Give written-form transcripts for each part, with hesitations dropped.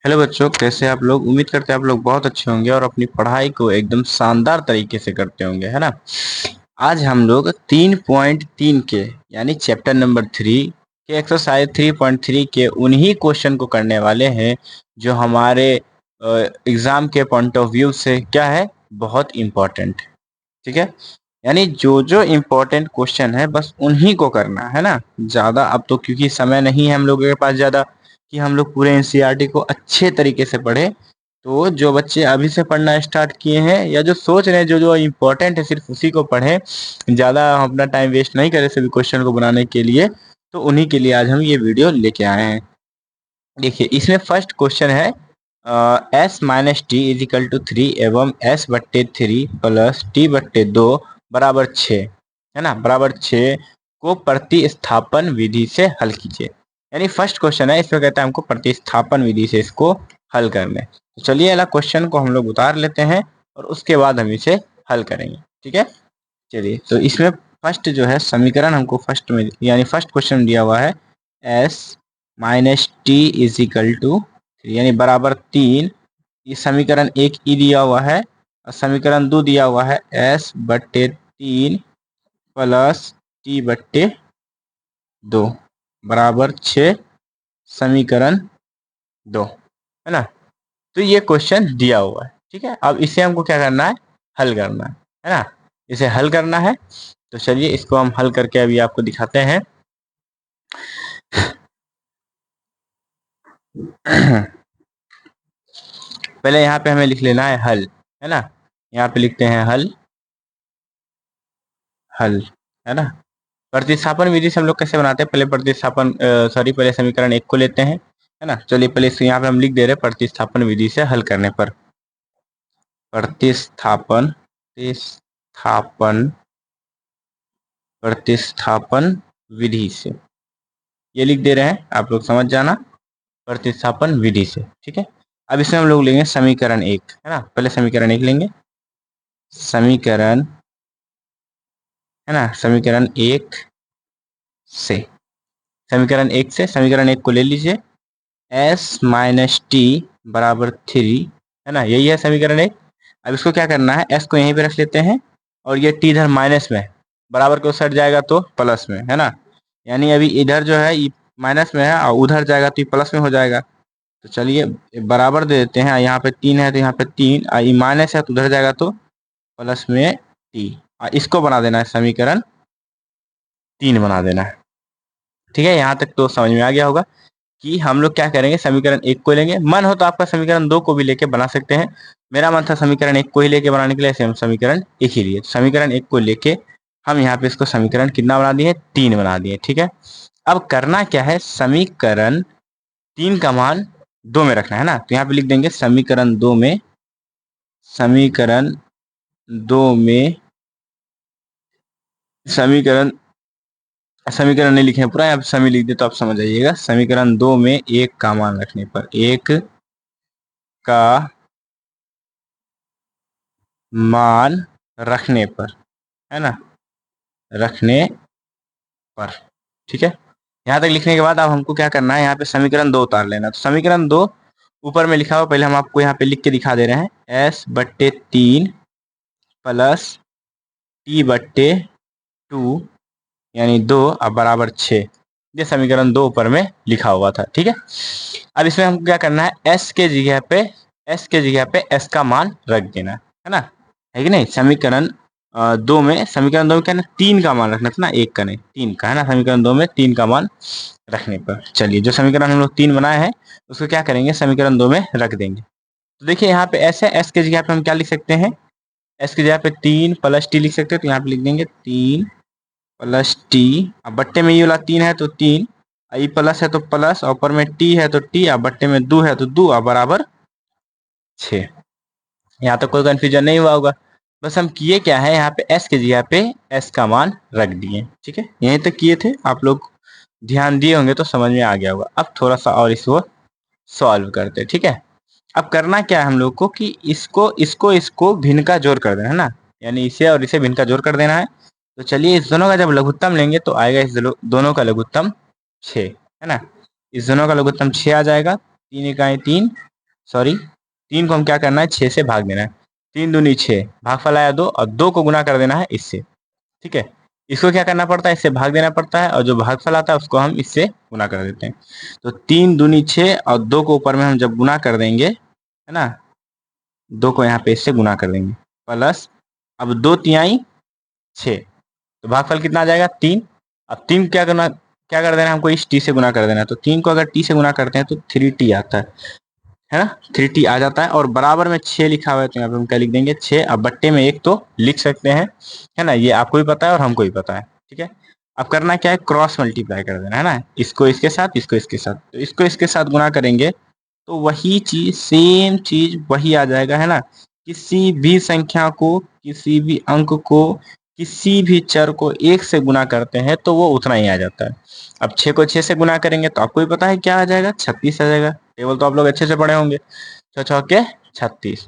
Hello बच्चों, कैसे आप लोग। उम्मीद करते हैं आप लोग बहुत अच्छे होंगे और अपनी पढ़ाई को एकदम शानदार तरीके से करते होंगे, है ना। आज हम लोग 3.3 के यानी चैप्टर नंबर 3 के एक्सरसाइज 3.3 के उन्हीं क्वेश्चन को करने वाले हैं जो हमारे एग्जाम के पॉइंट ऑफ व्यू से क्या है, बहुत इम्पोर्टेंट। ठीक है, यानी जो जो इम्पोर्टेंट क्वेश्चन है बस उन्हीं को करना है ना। ज़्यादा अब तो क्योंकि समय नहीं है हम लोगों के पास ज़्यादा कि हम लोग पूरे एनसीईआरटी को अच्छे तरीके से पढ़े। तो जो बच्चे अभी से पढ़ना स्टार्ट किए हैं या जो सोच रहे हैं जो जो इम्पोर्टेंट है सिर्फ उसी को पढ़ें, ज़्यादा अपना टाइम वेस्ट नहीं करें सभी क्वेश्चन को बनाने के लिए, तो उन्हीं के लिए आज हम ये वीडियो लेके आए हैं। देखिए, इसमें फर्स्ट क्वेश्चन है S minus T is equal to 3 एवं एस बट्टे 3 प्लस टी बट्टे 2 बराबर 6, है ना, बराबर 6 को प्रतिस्थापन विधि से हल कीजिए। यानी फर्स्ट क्वेश्चन है, इसमें कहता है हमको प्रतिस्थापन विधि से इसको हल करने। तो चलिए अगला क्वेश्चन को हम लोग उतार लेते हैं और उसके बाद हम इसे हल करेंगे। ठीक है, चलिए। तो इसमें फर्स्ट जो है समीकरण हमको फर्स्ट में यानी फर्स्ट क्वेश्चन दिया हुआ है S minus T is equal to 3 यानी बराबर 3। ये समीकरण एक ई दिया हुआ है और समीकरण 2 दिया हुआ है एस बट्टे 3 प्लस टी बट्टे 2 बराबर 6, समीकरण 2, है ना। तो ये क्वेश्चन दिया हुआ है। ठीक है, अब इसे हमको क्या करना है, हल करना है ना। इसे हल करना है, तो चलिए इसको हम हल करके अभी आपको दिखाते हैं। पहले यहाँ पे हमें लिख लेना है हल, है ना। यहाँ पे लिखते हैं हल, हल, है ना। प्रतिस्थापन विधि से हम लोग कैसे बनाते हैं, पहले प्रतिस्थापन पहले समीकरण एक को लेते हैं, है ना। चलिए पहले इसको यहाँ पे हम लिख दे रहे हैं प्रतिस्थापन विधि से हल करने पर। प्रतिस्थापन प्रतिस्थापन प्रतिस्थापन विधि से ये लिख दे रहे हैं, आप लोग समझ जाना, प्रतिस्थापन विधि से। ठीक है, अब इसमें हम लोग लेंगे समीकरण एक, है ना। पहले समीकरण एक लेंगे, समीकरण, है ना, समीकरण एक से, समीकरण एक को ले लीजिए एस माइनस टी बराबर 3, है ना, यही है समीकरण एक। अब इसको क्या करना है, एस को यहीं पे रख लेते हैं और ये टी इधर माइनस में, बराबर को सट जाएगा तो प्लस में, है ना। यानी अभी इधर जो है ये माइनस में है और उधर जाएगा तो ये प्लस में हो जाएगा। तो चलिए बराबर दे देते हैं, यहाँ पे 3 है तो यहाँ पे 3, ये माइनस है तो उधर जाएगा तो प्लस में टी, और इसको बना देना है समीकरण 3 बना देना है। ठीक है, यहाँ तक तो समझ में आ गया होगा कि हम लोग क्या करेंगे, समीकरण एक को लेंगे। मन हो तो आपका समीकरण 2 को भी लेके बना सकते हैं, मेरा मन था समीकरण एक को ही लेके बनाने के लिए, ऐसे हम समीकरण एक ही लिए। समीकरण एक को लेके हम यहाँ पे इसको समीकरण कितना बना दिए, 3 बना दिए। ठीक है, अब करना क्या है, समीकरण 3 का मान 2 में रखना है ना। तो यहाँ पे लिख देंगे समीकरण 2 में, समीकरण 2 में, समीकरण समीकरण नहीं लिखे पूरा, यहाँ पे समी लिख दे तो आप समझ जाइएगा। समीकरण 2 में एक का मान रखने पर, एक का मान रखने पर, है ना, रखने पर। ठीक है, यहाँ तक लिखने के बाद अब हमको क्या करना है, यहाँ पे समीकरण 2 उतार लेना। तो समीकरण 2 ऊपर में लिखा हुआ, पहले हम आपको यहाँ पे लिख के दिखा दे रहे हैं एस बट्टे 3 प्लस टी बट्टे 2 यानी 2 अब बराबर 6, ये समीकरण 2 ऊपर में लिखा हुआ था। ठीक है, अब इसमें हमको क्या करना है, एस के जगह पे एस का मान रख देना, है ना, है कि नहीं। समीकरण 2 में, समीकरण 2 में क्या ना 3 का मान रखना था ना, एक का नहीं 3 का, है ना। समीकरण 2 में 3 का मान रखने पर, चलिए जो समीकरण हम लोग 3 बनाए हैं उसको क्या करेंगे, समीकरण 2 में रख देंगे। तो देखिए यहाँ पे एस है, एस के जगह पे हम क्या लिख सकते हैं, एस की जगह पे 3 प्लस टी लिख सकते हैं। तो यहाँ पे लिख देंगे 3 प्लस टी, अब बट्टे में ये वाला 3 है तो 3, ई प्लस है तो प्लस, और ऊपर में टी है तो टी, अब बट्टे में 2 है तो 2, अब बराबर 6। यहाँ तक कोई कन्फ्यूजन नहीं हुआ होगा। बस हम किए क्या है, यहाँ पे एस के जगह पे एस का मान रख दिए। ठीक है, यहीं तक किए थे, आप लोग ध्यान दिए होंगे तो समझ में आ गया होगा। अब थोड़ा सा और इसको सॉल्व करते। ठीक है, अब करना क्या है हम लोग को कि इसको इसको इसको भिन्न का जोड़ कर देना है ना, यानी इसे और इसे भिन्न का जोड़ कर देना है। तो चलिए इस दोनों का जब लघुत्तम लेंगे तो आएगा इस दोनों का लघुत्तम 6, है ना। इस दोनों का लघुत्तम 6 आ जाएगा। 3 इकाई 3, सॉरी 3 को हम क्या करना है 6 से भाग देना है। 3 दूनी 6, भागफल आया 2 और 2 को गुना कर देना है इससे। ठीक है, इसको क्या करना पड़ता है, इससे भाग देना पड़ता है और जो भागफल आता है उसको हम इससे गुना कर देते हैं। तो 3 दूनी 6 और 2 को ऊपर में हम जब गुना कर देंगे, है ना, 2 को यहाँ पे इससे गुना कर देंगे प्लस, अब 2 तिहाई 6, तो भागफल कितना आ जाएगा 3। अब 3 क्या कर देना है हमको, इस टी से गुना कर देना है। तो 3 को अगर टी से गुना करते हैं तो 3t आता है ना, 3t आ जाता है और बराबर में 6 लिखा हुआ है, तो यहाँ पे हम क्या लिख देंगे 6। अब बट्टे में 1 तो लिख सकते हैं, है ना, ये आपको भी पता है और हमको भी पता है। ठीक है, अब करना क्या है, क्रॉस मल्टीप्लाई कर देना है ना, इसको इसके साथ, इसको इसके साथ। तो इसको इसके साथ गुना करेंगे तो वही चीज, सेम चीज वही आ जाएगा, है ना। किसी भी संख्या को, किसी भी अंक को, किसी भी चर को 1 से गुना करते हैं तो वो उतना ही आ जाता है। अब 6 को 6 से गुना करेंगे तो आपको भी पता है क्या आ जाएगा, 36 आ जाएगा। टेबल तो आप लोग अच्छे से पढ़े होंगे, 6 चौके 36।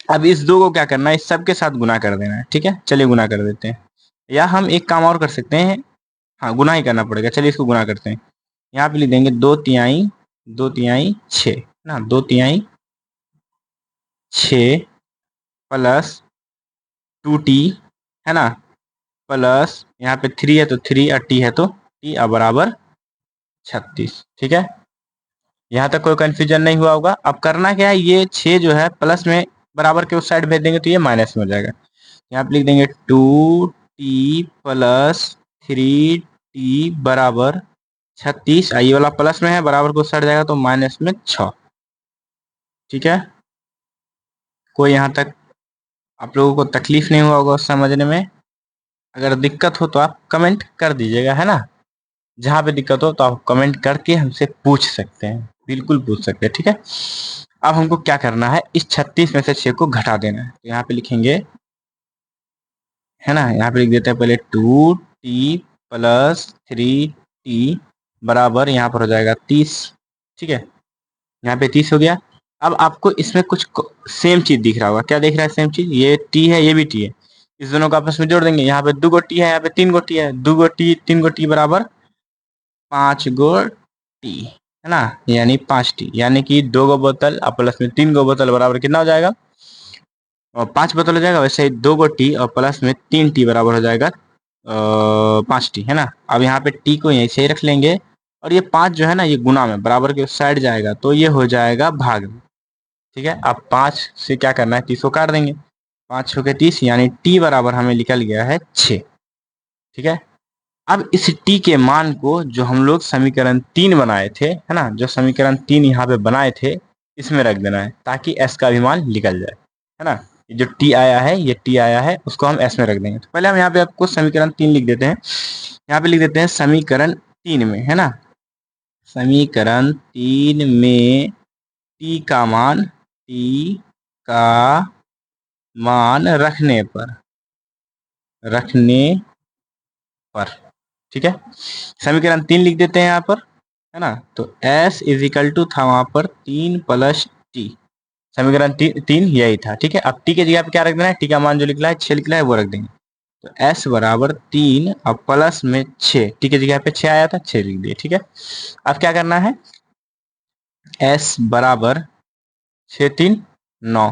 अब इस 2 को क्या करना है, इस सब के साथ गुना कर देना है। ठीक है, चलिए गुना कर देते हैं, या हम एक काम और कर सकते हैं, हाँ गुना ही करना पड़ेगा। चलिए इसको गुना करते हैं, यहाँ पे लिख देंगे 2 तिहाई 6 ना, 2 तिहाई 6 प्लस 2t, है ना, प्लस यहाँ पे 3 है तो 3 और t है तो t बराबर 36। ठीक है, यहाँ तक कोई कंफ्यूजन नहीं हुआ होगा। अब करना क्या है, ये 6 जो है प्लस में बराबर के उस साइड भेज देंगे तो ये माइनस में हो जाएगा। यहाँ पे लिख देंगे 2t प्लस 3t बराबर 36। ये वाला प्लस में है, बराबर को उस साइड जाएगा तो माइनस में 6। ठीक है, कोई यहाँ तक आप लोगों को तकलीफ नहीं हुआ होगा समझने में। अगर दिक्कत हो तो आप कमेंट कर दीजिएगा, है ना, जहाँ पे दिक्कत हो तो आप कमेंट करके हमसे पूछ सकते हैं, बिल्कुल पूछ सकते हैं। ठीक है, अब हमको क्या करना है, इस 36 में से 6 को घटा देना है। तो यहाँ पे लिखेंगे, है ना, यहाँ पे लिख देते हैं पहले 2t प्लस 3t बराबर, यहाँ पर हो जाएगा 30। ठीक है, यहाँ पे 30 हो गया। अब आपको इसमें कुछ सेम चीज दिख रहा होगा, क्या दिख रहा है सेम चीज, ये t है ये भी t है, इस दोनों को आपस में जोड़ देंगे। यहाँ पे 2 गो t है, यहाँ पे 3 गो t है, 2 गो t 3 गो t बराबर 5 गो t, है ना, यानी 5t, यानी कि 2 गो बोतल और प्लस में 3 गो बोतल बराबर कितना हो जाएगा, और 5 बोतल हो जाएगा। वैसे ही 2 गो टी और प्लस में 3t बराबर हो जाएगा 5t, है ना। अब यहाँ पे t को यहीं से ही रख लेंगे और ये 5 जो है ना, ये गुना में बराबर के उस साइड जाएगा तो ये हो जाएगा भाग में। ठीक है, अब 5 से क्या करना है, 30 को काट देंगे, 5 छः के 30, यानी t बराबर हमें निकल गया है 6। ठीक है, अब इस t के मान को जो हम लोग समीकरण 3 बनाए थे, है ना, जो समीकरण 3 यहाँ पे बनाए थे इसमें रख देना है ताकि s का भी मान निकल जाए, है ना। जो t आया है, ये t आया है, उसको हम s में रख देंगे। तो पहले हम यहाँ पे आपको समीकरण 3 लिख देते हैं। यहाँ पे लिख देते हैं समीकरण 3 में, है ना, समीकरण 3 में t का मान रखने पर, ठीक है, समीकरण 3 लिख देते हैं यहाँ पर, है ना। तो s इज इक्वल टू था वहां पर 3 प्लस टी, समीकरण 3 यही था। ठीक है, अब t के जगह पे क्या रख देना है, t का मान जो निकला है 6 निकला है वो रख देंगे। तो s बराबर 3 और प्लस में 6, t के जगह पे 6 आया था 6 लिख दिए। ठीक है, अब क्या करना है, s बराबर 6 3 9,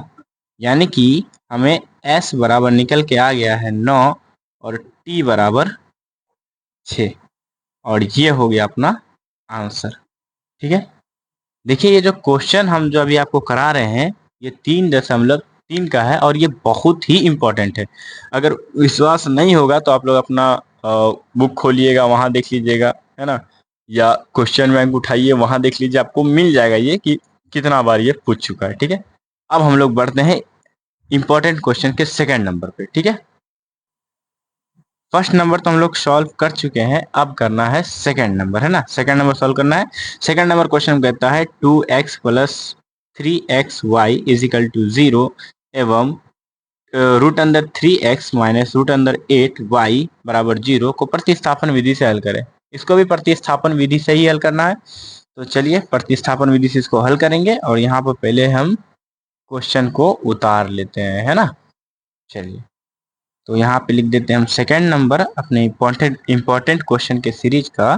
यानी कि हमें s बराबर निकल के आ गया है 9 और t बराबर 6, और ये हो गया अपना आंसर। ठीक है, देखिए ये जो क्वेश्चन हम जो अभी आपको करा रहे हैं ये 3.3 का है और ये बहुत ही इम्पोर्टेंट है। अगर विश्वास नहीं होगा तो आप लोग अपना बुक खोलिएगा, वहाँ देख लीजिएगा, है ना, या क्वेश्चन बैंक उठाइए, वहाँ देख लीजिए, आपको मिल जाएगा ये कि कितना बार ये पूछ चुका है। ठीक है, अब हम लोग बढ़ते हैं इम्पोर्टेंट क्वेश्चन के सेकेंड नंबर पे। ठीक है, फर्स्ट नंबर तो हम लोग सॉल्व कर चुके हैं, अब करना है सेकंड नंबर, है ना, सेकंड नंबर सॉल्व करना है। सेकंड नंबर क्वेश्चन कहता है 2x plus 3xy is equal to 0 एवं रूट अंदर 3x माइनस रूट अंदर 8y बराबर 0 को प्रतिस्थापन विधि से हल करें। इसको भी प्रतिस्थापन विधि से ही हल करना है। तो चलिए प्रतिस्थापन विधि से इसको हल करेंगे और यहाँ पर पहले हम क्वेश्चन को उतार लेते हैं, है ना। चलिए, तो यहाँ पे लिख देते हैं हम सेकंड नंबर अपने इम्पोर्टेंट क्वेश्चन के सीरीज का,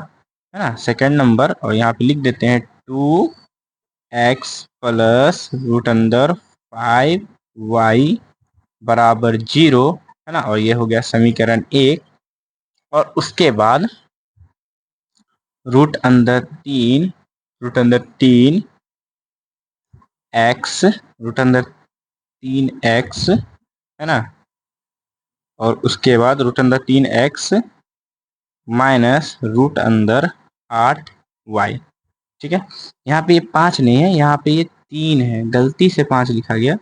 है ना, सेकंड नंबर, और यहाँ पे लिख देते हैं 2 एक्स प्लस रूट अंदर 5y बराबर 0, है ना। और ये हो गया समीकरण 1। और उसके बाद रूट अंदर 3 एक्स, रूट अंदर 3x, है ना। और उसके बाद रूट अंदर 3x माइनस रूट अंदर 8y। ठीक है, यहाँ पे ये 5 नहीं है, यहाँ पे ये 3 है, गलती से 5 लिखा गया।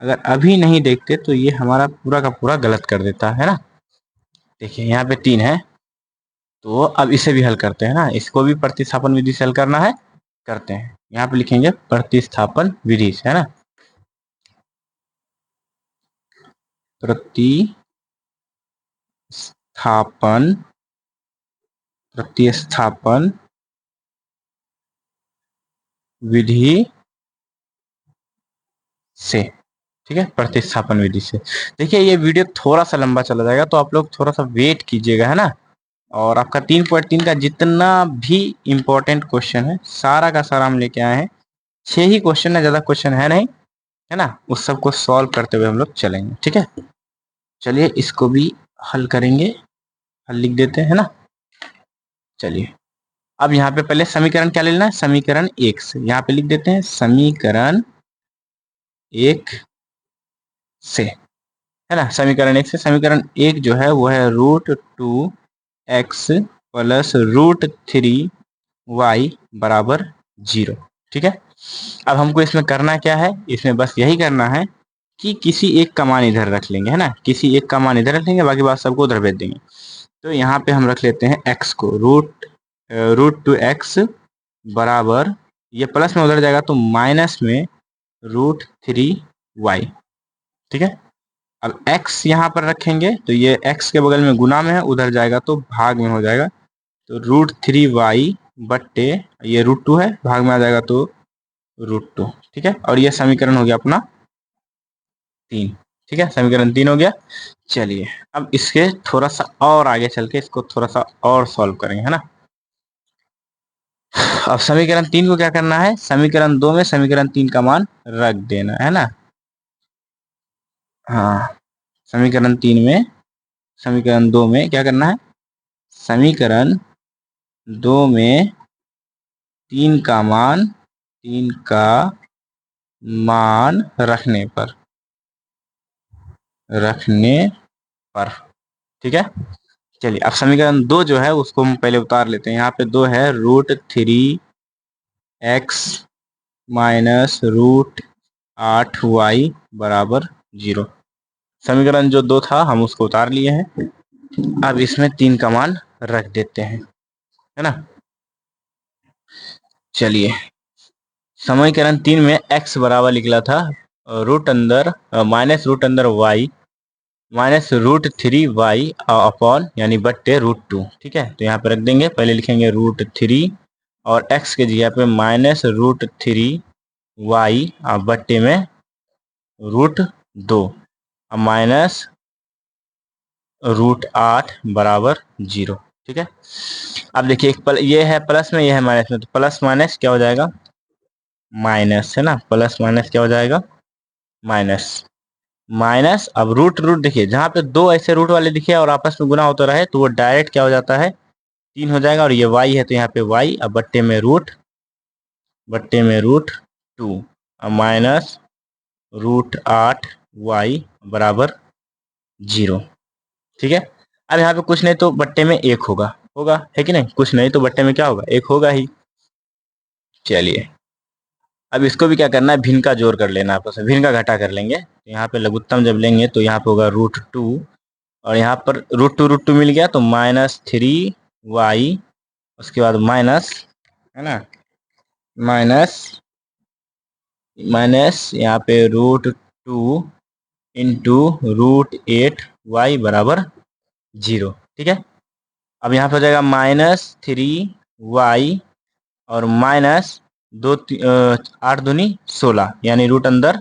अगर अभी नहीं देखते तो ये हमारा पूरा का पूरा गलत कर देता है ना। देखिए यहाँ पे 3 है, तो अब इसे भी हल करते हैं ना। इसको भी प्रतिस्थापन विधि से हल करना है, करते हैं। यहाँ पे लिखेंगे प्रतिस्थापन विधि से, है ना। प्रतिस्थापन विधि से, ठीक है, प्रतिस्थापन विधि से। देखिए ये वीडियो थोड़ा सा लंबा चला जाएगा, तो आप लोग थोड़ा सा वेट कीजिएगा, है ना। और आपका 3.3 का जितना भी इम्पोर्टेंट क्वेश्चन है सारा का सारा हम लेके आए हैं। 6 ही क्वेश्चन है, ज्यादा क्वेश्चन है नहीं, है ना। उस सब को सॉल्व करते हुए हम लोग चलेंगे, ठीक है। चलिए इसको भी हल करेंगे, हल लिख देते हैं ना। चलिए अब यहाँ पे पहले समीकरण क्या ले लेना है, समीकरण 1 से। यहाँ पे लिख देते हैं समीकरण 1 से, है ना। समीकरण 1 से, समीकरण 1 जो है वो है √2x प्लस √3y बराबर 0, ठीक है। अब हमको इसमें करना क्या है, इसमें बस यही करना है कि किसी एक का मान इधर रख लेंगे, है ना। किसी एक का मान इधर रख लेंगे, बाकी बात सबको उधर भेज देंगे। तो यहाँ पे हम रख लेते हैं x को, √2x बराबर, ये प्लस में उधर जाएगा तो माइनस में √3y, ठीक है। अब x यहाँ पर रखेंगे तो ये x के बगल में गुना में है, उधर जाएगा तो भाग में हो जाएगा। तो √3y बट्टे, ये √2 है, भाग में आ जाएगा तो √2, ठीक है। और ये समीकरण हो गया अपना 3, ठीक है, समीकरण 3 हो गया। चलिए अब इसके थोड़ा सा और आगे चल के इसको थोड़ा सा और सॉल्व करेंगे, है ना। अब समीकरण 3 को क्या करना है, समीकरण 2 में समीकरण 3 का मान रख देना है ना। हाँ, समीकरण 3 में, समीकरण 2 में क्या करना है, समीकरण 2 में 3 का मान रखने पर, ठीक है। चलिए अब समीकरण 2 जो है उसको हम पहले उतार लेते हैं। यहाँ पे 2 है √3x माइनस √8y बराबर 0। समीकरण जो 2 था हम उसको उतार लिए हैं। अब इसमें 3 का मान रख देते हैं, है ना। चलिए समीकरण 3 में x बराबर निकला था रूट अंदर माइनस रूट अंदर y माइनस √3y अपॉन यानी बट्टे √2, ठीक है। तो यहाँ पे रख देंगे, पहले लिखेंगे √3 और x के जगह पे माइनस √3y बट्टे में √2 माइनस √8 बराबर 0, ठीक है। अब देखिए ये है प्लस में, ये है माइनस में, तो प्लस माइनस क्या हो जाएगा, माइनस, है ना। प्लस माइनस क्या हो जाएगा, माइनस। माइनस, अब रूट रूट देखिए, जहाँ पे 2 ऐसे रूट वाले दिखे और आपस में गुना होता रहे तो वो डायरेक्ट क्या हो जाता है, 3 हो जाएगा। और ये y है तो यहाँ पे y, अब बट्टे में √2 माइनस √8y बराबर 0, ठीक है। अब यहाँ पे कुछ नहीं तो बट्टे में 1 होगा है कि नहीं, कुछ नहीं तो बट्टे में क्या होगा, 1 होगा ही। चलिए अब इसको भी क्या करना है, भिन्न का जोड़ कर लेना, आपस में भिन्न का घटा कर लेंगे। यहाँ पे लघुत्तम जब लेंगे तो यहाँ पे होगा √2 और यहाँ पर √2 मिल गया तो -3y, उसके बाद माइनस, है ना, माइनस यहाँ पे √2 इंटू √8y बराबर 0, ठीक है। अब यहाँ पे हो जाएगा -3y और माइनस 8 दूनी 16 यानी रूट अंदर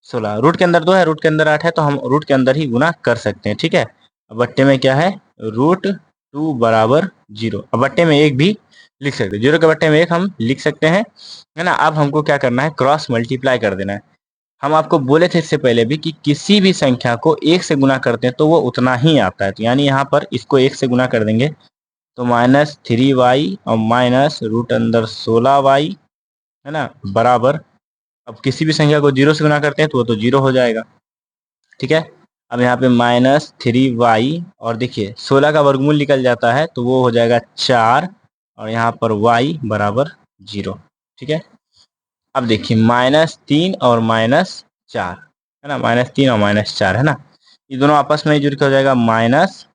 16, रूट के अंदर 2 है, रूट के अंदर 8 है, तो हम रूट के अंदर ही गुना कर सकते हैं, ठीक है। अब बट्टे में क्या है, √2 बराबर 0। अब बट्टे में 1 भी लिख सकते हैं, 0 के बट्टे में 1 हम लिख सकते हैं, है ना। अब हमको क्या करना है, क्रॉस मल्टीप्लाई कर देना है। हम आपको बोले थे इससे पहले भी कि किसी भी संख्या को 1 से गुना करते हैं तो वो उतना ही आता है। तो यानी यहाँ पर इसको 1 से गुना कर देंगे तो -3y और माइनस रूट अंदर 16y, है ना, बराबर। अब किसी भी संख्या को 0 से गुना करते हैं तो वो तो 0 हो जाएगा, ठीक है। अब यहाँ पे -3y और देखिए 16 का वर्गमूल निकल जाता है तो वो हो जाएगा 4 और यहाँ पर y बराबर 0, ठीक है। अब देखिए -3 और -4, है ना, -3 और -4, है ना, ये दोनों आपस में जुड़ के हो जाएगा माइनस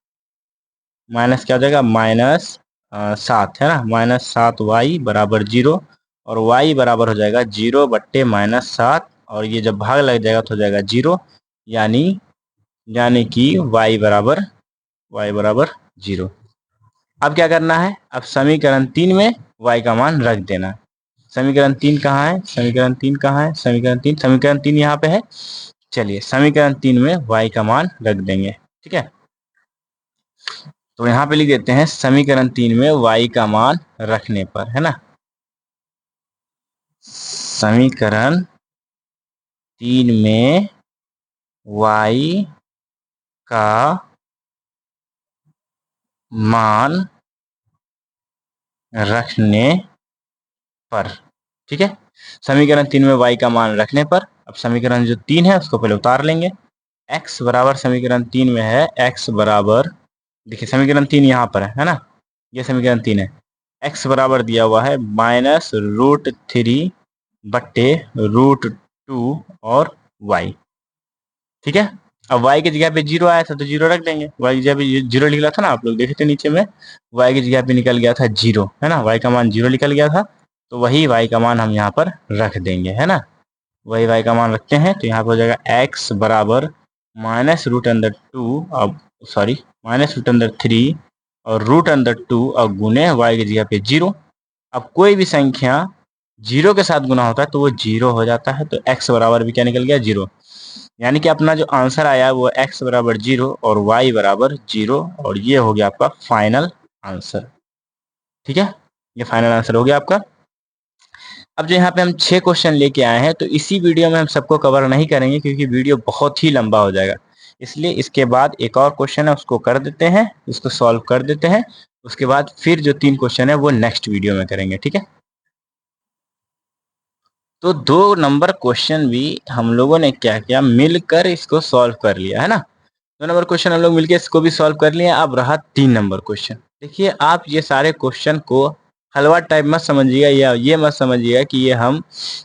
माइनस क्या हो जाएगा, -7, है ना, -7y बराबर 0 और y बराबर हो जाएगा 0 बट्टे -7 और ये जब भाग लग जाएगा तो हो जाएगा 0, यानी यानी कि y बराबर 0। अब क्या करना है, अब समीकरण 3 में y का मान रख देना है। समीकरण 3 कहाँ है, समीकरण 3 कहाँ है, समीकरण 3 यहाँ पे है। चलिए समीकरण 3 में y का मान रख देंगे, ठीक है। तो यहाँ पे लिख देते हैं समीकरण 3 में y का मान रखने पर, है ना, समीकरण 3 में y का मान रखने पर, ठीक है। समीकरण 3 में y का मान रखने पर अब समीकरण जो 3 है उसको पहले उतार लेंगे। x बराबर समीकरण 3 में है, x बराबर, देखिए समीकरण 3 यहाँ पर है ना, ये समीकरण 3 है। x बराबर दिया हुआ है -√3 बट्टे √2 और y, ठीक है। अब y की जगह पे 0 आया था तो 0 रख देंगे, y की जगह पे 0 निकला था ना, आप लोग देखे थे नीचे में, y की जगह पे निकल गया था 0, है ना, y का मान 0 निकल गया था तो वही y का मान हम यहाँ पर रख देंगे, है ना। वही y का मान रखते हैं तो यहाँ पे हो जाएगा x बराबर -√2 अब सॉरी -√3 और √2 और गुने y की जगह पे 0। अब कोई भी संख्या 0 के साथ गुना होता है तो वो 0 हो जाता है, तो x बराबर भी क्या निकल गया, 0। यानी कि अपना जो आंसर आया वो x बराबर 0 और y बराबर 0 और ये हो गया आपका फाइनल आंसर, ठीक है। ये फाइनल आंसर हो गया आपका। अब जो यहाँ पे हम 6 क्वेश्चन लेके आए हैं तो इसी वीडियो में हम सबको कवर नहीं करेंगे क्योंकि वीडियो बहुत ही लंबा हो जाएगा, इसलिए इसके बाद एक और क्वेश्चन है उसको कर देते हैं, उसको सॉल्व कर देते हैं, उसके बाद फिर जो 3 क्वेश्चन है वो नेक्स्ट वीडियो में करेंगे, ठीक है। तो 2 नंबर क्वेश्चन भी हम लोगों ने क्या किया, मिलकर इसको सॉल्व कर लिया, है ना। 2 नंबर क्वेश्चन हम लोग मिलकर इसको भी सॉल्व कर लिए। अब रहा 3 नंबर क्वेश्चन। देखिए आप ये सारे क्वेश्चन को हलवा टाइप मत समझिएगा या ये मत समझिएगा कि ये हम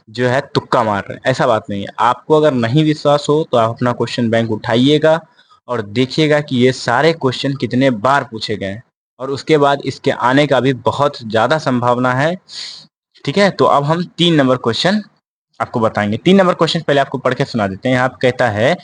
जो है तुक्का मार रहे हैं, ऐसा बात नहीं है। आपको अगर नहीं विश्वास हो तो आप अपना क्वेश्चन बैंक उठाइएगा और देखिएगा कि ये सारे क्वेश्चन कितने बार पूछे गए हैं और उसके बाद इसके आने का भी बहुत ज़्यादा संभावना है, ठीक है। तो अब हम 3 नंबर क्वेश्चन आपको बताएंगे। 3 नंबर क्वेश्चन पहले आपको पढ़ के सुना देते हैं। यहाँ पे कहता है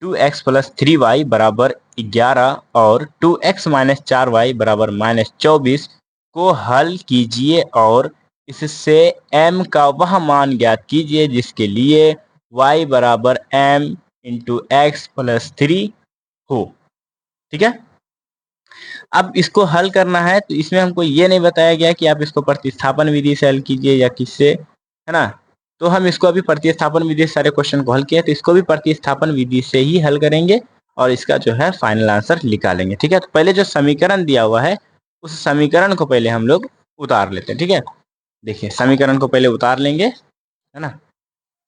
2x प्लस 3y बराबर 11 और 2x माइनस 4y बराबर -24 को हल कीजिए और इससे m का वह मान ज्ञात कीजिए जिसके लिए y बराबर m इंटू एक्स प्लस 3 हो, ठीक है। अब इसको हल करना है तो इसमें हमको ये नहीं बताया गया कि आप इसको प्रतिस्थापन विधि से हल कीजिए या किससे, है ना। तो हम इसको अभी प्रतिस्थापन विधि से सारे क्वेश्चन को हल किया तो इसको भी प्रतिस्थापन विधि से ही हल करेंगे और इसका जो है फाइनल आंसर निकालेंगे, ठीक है। तो पहले जो समीकरण दिया हुआ है उस समीकरण को पहले हम लोग उतार लेते हैं, ठीक है। देखिए समीकरण को पहले उतार लेंगे, है ना।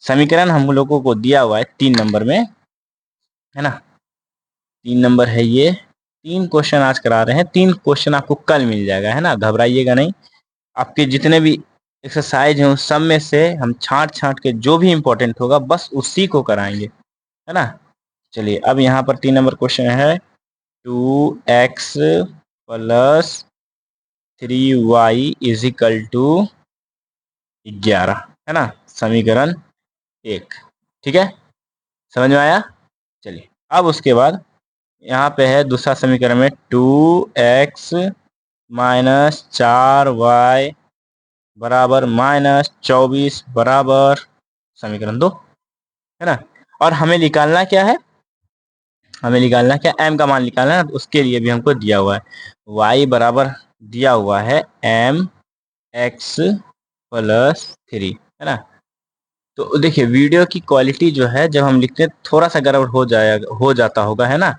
समीकरण हम लोगों को दिया हुआ है 3 नंबर में, है ना, 3 नंबर है ये। 3 क्वेश्चन आज करा रहे हैं, 3 क्वेश्चन आपको कल मिल जाएगा, है ना, घबराइएगा नहीं। आपके जितने भी एक्सरसाइज हैं उस सब में से हम छांट के जो भी इम्पोर्टेंट होगा बस उसी को कराएंगे, है ना। चलिए अब यहाँ पर 3 नंबर क्वेश्चन है 2x plus 3y is equal to 11, है ना, समीकरण 1, ठीक है, समझ में आया। चलिए अब उसके बाद यहाँ पे है दूसरा समीकरण में 2x माइनस 4y बराबर -24 बराबर समीकरण 2, है ना। और हमें निकालना क्या है, हमें निकालना क्या, m का मान निकालना है, उसके लिए भी हमको दिया हुआ है y बराबर दिया हुआ है m एक्स प्लस 3, है ना। तो देखिए वीडियो की क्वालिटी जो है जब हम लिखते हैं थोड़ा सा गड़बड़ हो जाता होगा, है ना।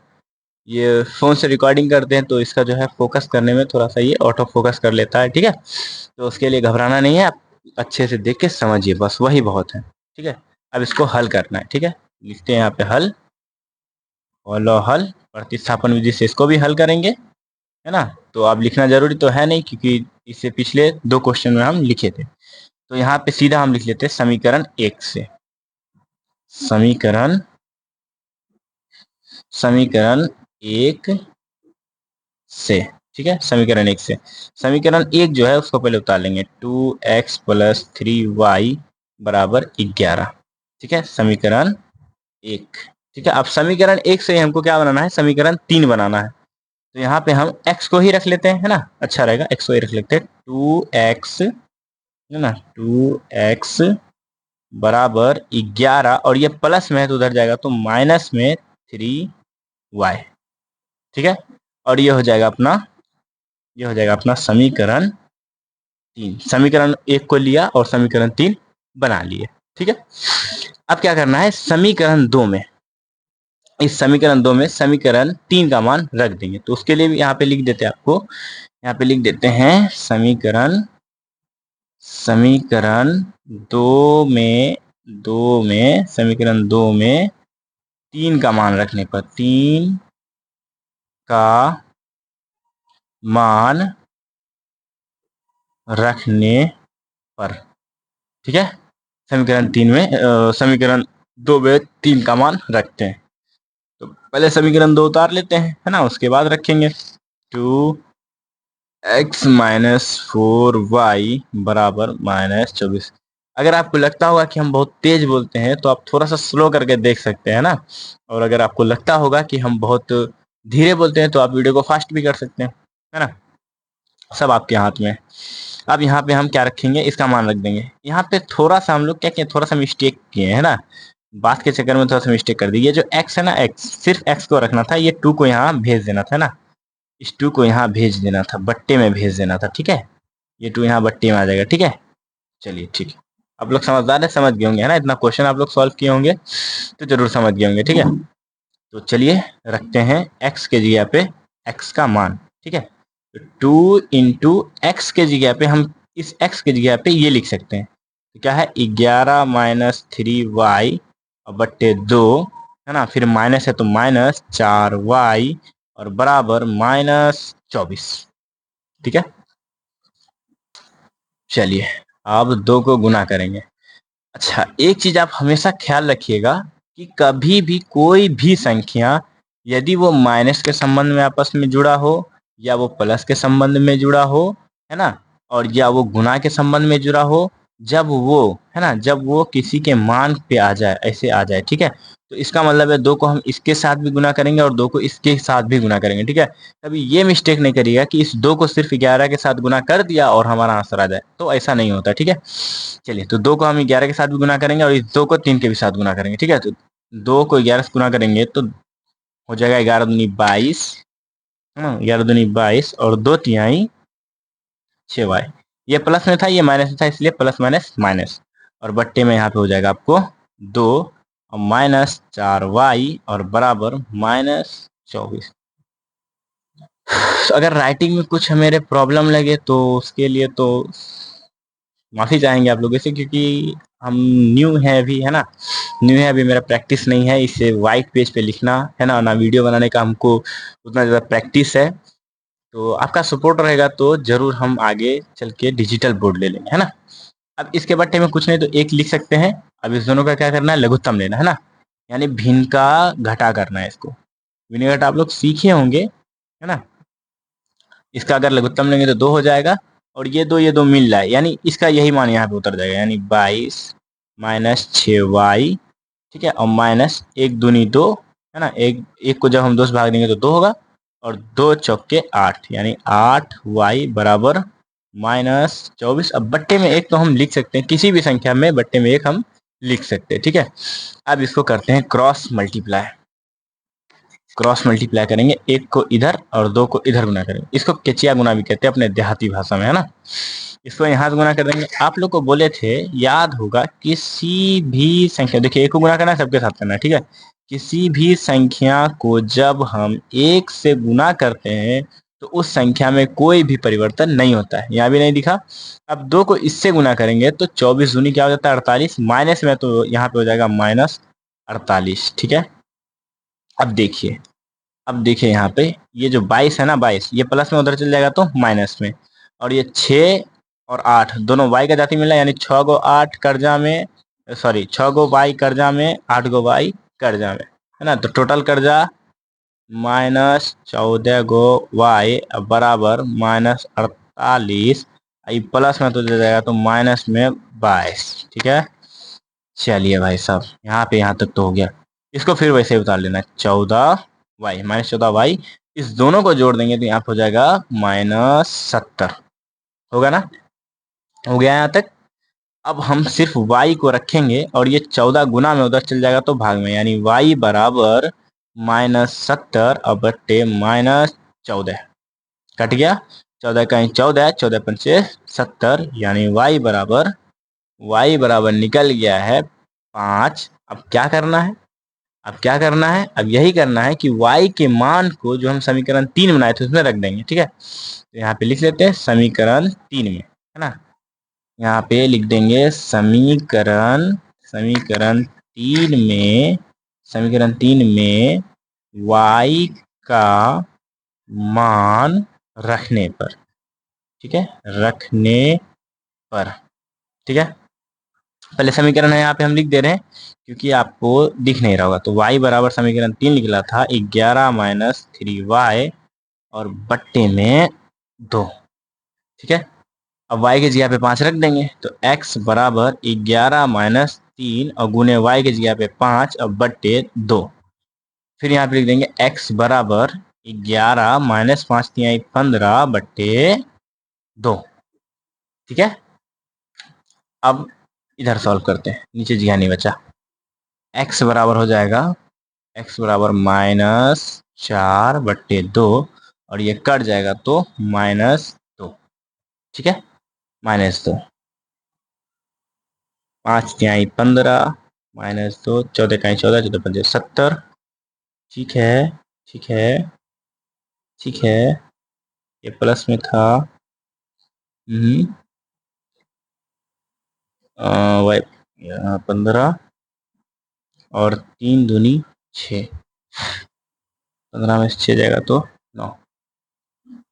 ये फ़ोन से रिकॉर्डिंग करते हैं तो इसका जो है फोकस करने में थोड़ा सा ये ऑटो फोकस कर लेता है, ठीक है। तो उसके लिए घबराना नहीं है, आप अच्छे से देख के समझिए, बस वही बहुत है, ठीक है। अब इसको हल करना है, ठीक है। लिखते हैं यहाँ पे हल, फॉलो हल, प्रतिस्थापन विधि से इसको भी हल करेंगे, है ना। तो अब लिखना जरूरी तो है नहीं क्योंकि इससे पिछले 2 क्वेश्चन में हम लिखे थे। तो यहाँ पे सीधा हम लिख लेते हैं समीकरण 1 से। समीकरण समीकरण 1 से, ठीक है। समीकरण 1 से, समीकरण 1 जो है उसको पहले उतार लेंगे, 2x प्लस 3y बराबर 11, ठीक है। समीकरण 1, ठीक है। अब समीकरण 1 से हमको क्या बनाना है, समीकरण 3 बनाना है। तो यहाँ पे हम x को ही रख लेते हैं, है ना, अच्छा रहेगा, x को ही रख लेते हैं। 2x, है ना, 2x बराबर 11, और ये प्लस में है तो उधर जाएगा तो माइनस में 3y, ठीक है। और ये हो जाएगा अपना समीकरण 3। समीकरण 1 को लिया और समीकरण 3 बना लिए, ठीक है। अब क्या करना है, समीकरण 2 में, इस समीकरण 2 में समीकरण 3 का मान रख देंगे। तो उसके लिए भी यहाँ पे लिख देते हैं, आपको यहाँ पे लिख देते हैं समीकरण 2 में, समीकरण 2 में 3 का मान रखने पर, 3 का मान रखने पर, ठीक है। समीकरण 3 में समीकरण 2 में 3 का मान रखते हैं। तो पहले समीकरण 2 उतार लेते हैं, है ना, उसके बाद रखेंगे 2x माइनस 4y बराबर माइनस 24। अगर आपको लगता होगा कि हम बहुत तेज बोलते हैं तो आप थोड़ा सा स्लो करके देख सकते हैं ना, और अगर आपको लगता होगा कि हम बहुत धीरे बोलते हैं तो आप वीडियो को फास्ट भी कर सकते हैं, है ना। सब आपके हाथ में। अब यहाँ पे हम क्या रखेंगे, इसका मान रख देंगे। यहाँ पे थोड़ा सा हम लोग क्या किए, थोड़ा सा मिस्टेक किए, है ना, बात के चक्कर में थोड़ा सा मिस्टेक कर दी। ये जो x है ना, x सिर्फ x को रखना था, ये 2 को यहाँ भेज देना था ना, इस 2 को यहाँ भेज देना था, बट्टे में भेज देना था, ठीक है। ये 2 यहाँ बट्टे में आ जाएगा, ठीक है। चलिए ठीक है, आप लोग समझदार है, समझ गए होंगे, है ना। इतना क्वेश्चन आप लोग सॉल्व किए होंगे तो जरूर समझ गए होंगे, ठीक है। तो चलिए रखते हैं x के जगह पे x का मान, ठीक है। तो 2 इंटू एक्स के जगह पे हम इस x के जगह पे ये लिख सकते हैं, तो क्या है 11 माइनस 3y और बट्टे 2, है ना, फिर माइनस है तो माइनस 4y और बराबर माइनस 24, ठीक है। चलिए अब 2 को गुना करेंगे। अच्छा, एक चीज आप हमेशा ख्याल रखिएगा कि कभी भी कोई भी संख्या यदि वो माइनस के संबंध में आपस में जुड़ा हो, या वो प्लस के संबंध में जुड़ा हो, है ना, और या वो गुणा के संबंध में जुड़ा हो, जब वो, है ना, जब वो किसी के मान पे आ जाए, ऐसे आ जाए, ठीक है। तो इसका मतलब है 2 को हम इसके साथ भी गुना करेंगे और 2 को इसके साथ भी गुना करेंगे, ठीक है। कभी ये मिस्टेक नहीं करिएगा कि इस 2 को सिर्फ 11 के साथ गुना कर दिया और हमारा आंसर आ जाए, तो ऐसा नहीं होता, ठीक है। चलिए, तो 2 को हम 11 के साथ भी गुना करेंगे और इस 2 को 3 के भी साथ गुना करेंगे, ठीक है। तो 2 को 11 से गुना करेंगे तो हो जाएगा 11 दूनी 22, है ना, 11 दूनी 22 और 2 तिहाई 6y। ये प्लस में था, ये माइनस में था, इसलिए प्लस माइनस माइनस, और बट्टे में यहाँ पे हो जाएगा आपको 2 और माइनस 4y और बराबर माइनस 24। अगर राइटिंग में कुछ मेरे प्रॉब्लम लगे तो उसके लिए तो माफ़ी चाहेंगे आप लोगों से, क्योंकि हम न्यू है अभी, है ना, न्यू है अभी, मेरा प्रैक्टिस नहीं है इससे वाइट पेज पे लिखना, है ना, ना वीडियो बनाने का हमको उतना ज़्यादा प्रैक्टिस है। तो आपका सपोर्ट रहेगा तो ज़रूर हम आगे चल के डिजिटल बोर्ड ले लेंगे, है ना। अब इसके बट्टे में कुछ नहीं तो 1 लिख सकते हैं। अब इस दोनों का क्या करना है, लघुत्तम लेना है ना, यानी भिन्न का घटा करना है इसको। भिन्न घटा आप लोग सीखे होंगे, है ना। इसका अगर लघुत्तम लेंगे तो 2 हो जाएगा, और ये दो मिल रहा है, यानी इसका यही मान यहाँ पे उतर जाएगा, यानी 22 माइनस 6y, ठीक है, और माइनस 1 दूनी 2, है ना, एक को जब हम 2 से भाग देंगे तो 2 होगा, और 2 चौके 8, यानी 8y बराबर माइनस 24। अब बट्टे में 1 तो हम लिख सकते हैं, किसी भी संख्या में बट्टे में 1 हम लिख सकते हैं, ठीक है। अब इसको करते हैं क्रॉस मल्टीप्लाई। क्रॉस मल्टीप्लाई करेंगे, एक को इधर और दो को इधर गुना करेंगे। इसको केचिया गुना भी कहते हैं अपने देहाती भाषा में, है ना। इसको यहाँ से गुना कर देंगे। आप लोग को बोले थे, याद होगा, किसी भी संख्या, देखिए एक को गुना करना है, सबके साथ करना है, ठीक है। किसी भी संख्या को जब हम एक से गुना करते हैं तो उस संख्या में कोई भी परिवर्तन नहीं होता है। यहाँ भी नहीं दिखा। अब दो को इससे गुना करेंगे तो 24 दूनी क्या हो जाता है 48, माइनस में तो यहाँ पे हो जाएगा -48, ठीक है। अब देखिए यहाँ पे ये जो 22 है ना, 22 ये प्लस में उधर चल जाएगा तो माइनस में, और ये 6 और 8 दोनों y का जाति मिला, यानी 6 गो 8 कर्जा में, सॉरी 6 गो y कर्जा में, 8 गो y कर्जा में, है ना। तो टोटल कर्जा -14 गो y बराबर -48, प्लस में तो दे जाएगा तो माइनस में 22, ठीक है। चलिए भाई साहब, यहाँ पे यहाँ तक तो हो गया। इसको फिर वैसे ही उतार लेना, 14y -14y, इस दोनों को जोड़ देंगे तो यहाँ पे हो जाएगा -70, होगा ना। हो गया यहाँ तक। अब हम सिर्फ y को रखेंगे और ये 14 गुना में उधर चल जाएगा तो भाग में, यानी y बराबर -70 और बट्टे -14, कट गया। 14 का 14, 14 पंचे 70, यानी y बराबर निकल गया है 5। अब क्या करना है, अब यही करना है कि y के मान को जो हम समीकरण 3 बनाए थे उसमें रख देंगे, ठीक है। तो यहाँ पे लिख लेते हैं समीकरण 3 में, है ना। यहाँ पे लिख देंगे समीकरण 3 में y का मान रखने पर, ठीक है, ठीक है। पहले समीकरण है यहाँ पे हम लिख दे रहे हैं क्योंकि आपको दिख नहीं रहा होगा। तो y बराबर समीकरण 3 निकला था 11 - 3y और बट्टे में 2, ठीक है। अब y के जगह पे 5 रख देंगे तो x बराबर 11 - 3 और गुने y के जगह पे 5 और बट्टे 2। फिर यहाँ पे लिख देंगे x बराबर 11 - 5 × 15 बट्टे 2, ठीक है। अब इधर सॉल्व करते हैं, नीचे जगह नहीं बचा। x बराबर हो जाएगा, x बराबर -4 बट्टे 2 और ये कट जाएगा तो -2, ठीक है, -2। 5 × 15 -2, 14 × 14, 14 पंजे 70, ठीक है। ये प्लस में था, वाई 15 और 3 दूनी 6, 15 में से 6 जाएगा तो 9।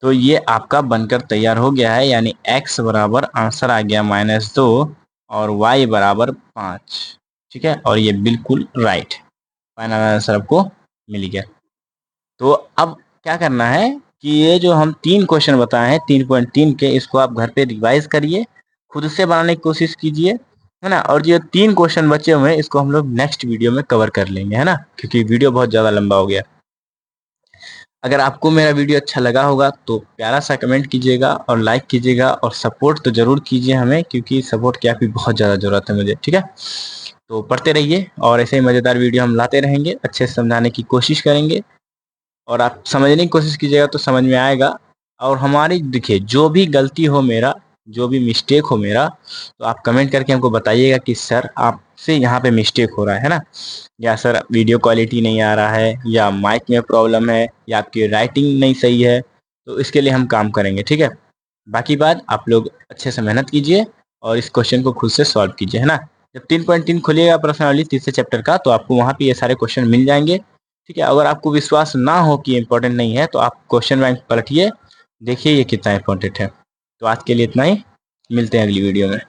तो ये आपका बनकर तैयार हो गया है, यानी x बराबर आंसर आ गया -2 और y बराबर 5, ठीक है। और ये बिल्कुल राइट, फाइनल आंसर आपको मिल गया। तो अब क्या करना है कि ये जो हम 3 क्वेश्चन बताए हैं 3.3 के, इसको आप घर पे रिवाइज करिए, खुद से बनाने की कोशिश कीजिए, है ना। और ये 3 क्वेश्चन बचे हुए हैं इसको हम लोग नेक्स्ट वीडियो में कवर कर लेंगे, है ना, क्योंकि वीडियो बहुत ज़्यादा लंबा हो गया। अगर आपको मेरा वीडियो अच्छा लगा होगा तो प्यारा सा कमेंट कीजिएगा और लाइक कीजिएगा और सपोर्ट तो ज़रूर कीजिए हमें, क्योंकि सपोर्ट की आपकी बहुत ज़्यादा ज़रूरत है मुझे, ठीक है। तो पढ़ते रहिए और ऐसे ही मज़ेदार वीडियो हम लाते रहेंगे, अच्छे से समझाने की कोशिश करेंगे और आप समझने की कोशिश कीजिएगा तो समझ में आएगा। और हमारी देखिए, जो भी गलती हो मेरा, जो भी मिस्टेक हो मेरा, तो आप कमेंट करके हमको बताइएगा कि सर आपसे यहाँ पे मिस्टेक हो रहा है ना, या सर वीडियो क्वालिटी नहीं आ रहा है, या माइक में प्रॉब्लम है, या आपकी राइटिंग नहीं सही है, तो इसके लिए हम काम करेंगे, ठीक है। बाकी बात आप लोग अच्छे से मेहनत कीजिए और इस क्वेश्चन को खुद से सॉल्व कीजिए, है ना। जब 3.3 खोलिएगा पर्सनली तीसरे चैप्टर का, तो आपको वहाँ पे ये सारे क्वेश्चन मिल जाएंगे, ठीक है। अगर आपको विश्वास ना हो कि इम्पोर्टेंट नहीं है तो आप क्वेश्चन बैंक पलटिए, देखिए ये कितना इम्पोर्टेंट है। तो आज के लिए इतना ही, मिलते हैं अगली वीडियो में।